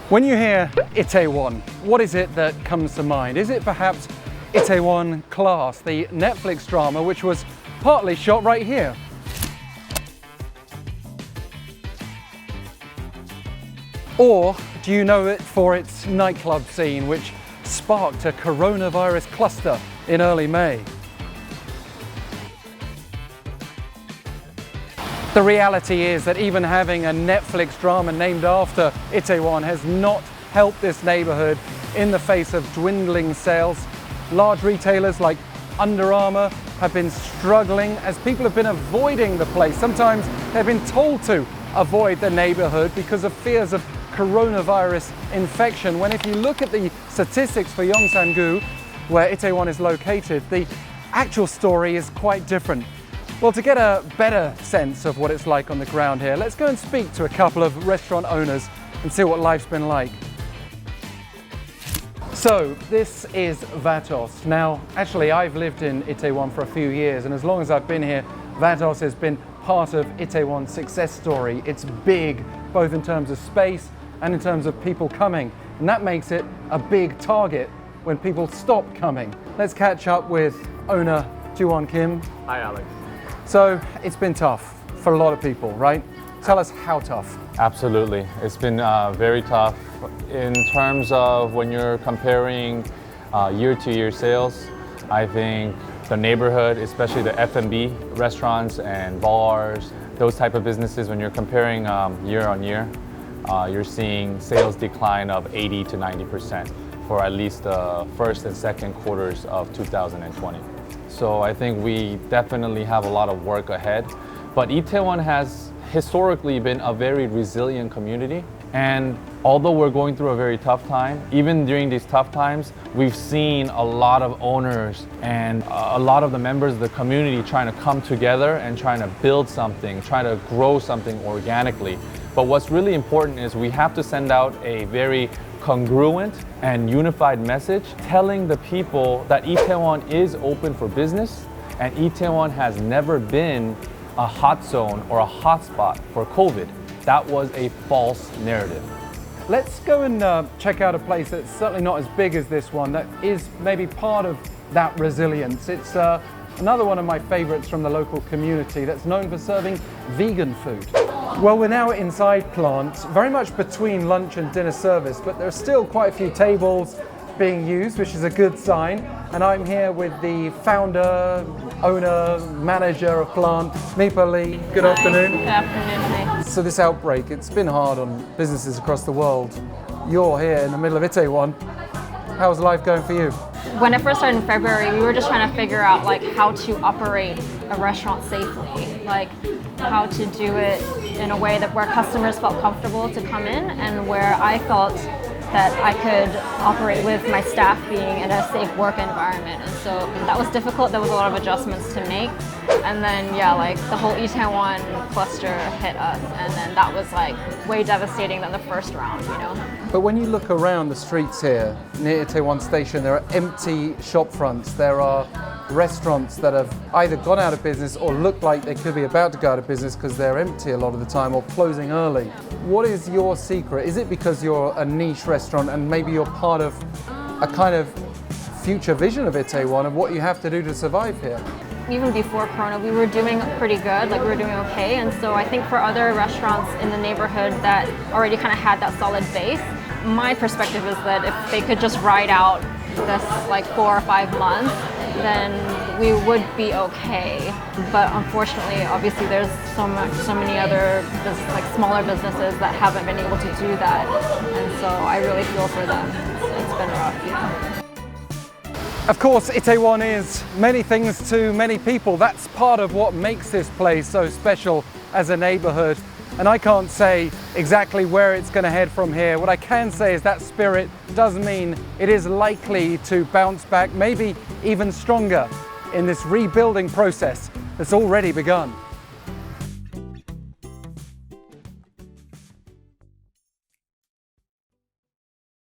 When you hear Itaewon, what is it that comes to mind? Is it perhaps Itaewon Class, the Netflix drama which was partly shot right here? Or do you know it for its nightclub scene which sparked a coronavirus cluster in early May? The reality is that even having a Netflix drama named after Itaewon has not helped this neighborhood in the face of dwindling sales. Large retailers like Under Armour have been struggling as people have been avoiding the place. Sometimes they've been told to avoid the neighborhood because of fears of coronavirus infection, when if you look at the statistics for Yongsan-gu, where Itaewon is located, the actual story is quite different. Well, to get a better sense of what it's like on the ground here, let's go and speak to a couple of restaurant owners and see what life's been like. So, this is Vatos. Now, actually, I've lived in Itaewon for a few years, and as long as I've been here, Vatos has been part of Itaewon's success story. It's big, both in terms of space and in terms of people coming, and that makes it a big target when people stop coming. Let's catch up with owner Ji-won Kim. Hi, Alex. So it's been tough for a lot of people, right? Tell us how tough. Absolutely. It's been very tough in terms of when you're comparing year-to-year sales. I think the neighborhood, especially the F&B restaurants and bars, those type of businesses, when you're comparing year on year, you're seeing sales decline of 80 to 90% for at least the first and second quarters of 2020. So I think we definitely have a lot of work ahead. But Itaewon has historically been a very resilient community. And although we're going through a very tough time, even during these tough times, we've seen a lot of owners and a lot of the members of the community trying to come together and trying to build something, trying to grow something organically. But what's really important is we have to send out a very congruent and unified message telling the people that Itaewon is open for business and Itaewon has never been a hot zone or a hot spot for COVID. That was a false narrative. Let's go and check out a place that's certainly not as big as this one, that is maybe part of that resilience. It's another one of my favorites from the local community that's known for serving vegan food. Well, we're now inside plant, very much between lunch and dinner service, but there are still quite a few tables being used, which is a good sign. And I'm here with the founder, owner, manager of plant, Nipa Lee. Good afternoon. Good afternoon. So this outbreak, it's been hard on businesses across the world. You're here in the middle of Itaewon. How's life going for you? When it first started in February, we were just trying to figure out how to operate a restaurant safely, how to do it in a way that where customers felt comfortable to come in and where I felt that I could operate with my staff being in a safe work environment. And so that was difficult. There was a lot of adjustments to make. And then, the whole Itaewon cluster hit us. And then that was way devastating than the first round, But when you look around the streets here near Itaewon Station, there are empty shop fronts. There are restaurants that have either gone out of business or look like they could be about to go out of business because they're empty a lot of the time or closing early. What is your secret? Is it because you're a niche restaurant and maybe you're part of a kind of future vision of Itaewon of what you have to do to survive here? Even before Corona, we were doing pretty good, we were doing okay. And so I think for other restaurants in the neighborhood that already kind of had that solid base, my perspective is that if they could just ride out this 4 or 5 months, then we would be okay. But unfortunately, obviously, there's so many other smaller businesses that haven't been able to do that, and so I really feel for them. It's been rough. Of course, Itaewon is many things to many people. That's part of what makes this place so special as a neighborhood. And I can't say exactly where it's going to head from here. What I can say is that spirit does mean it is likely to bounce back, maybe even stronger in this rebuilding process that's already begun.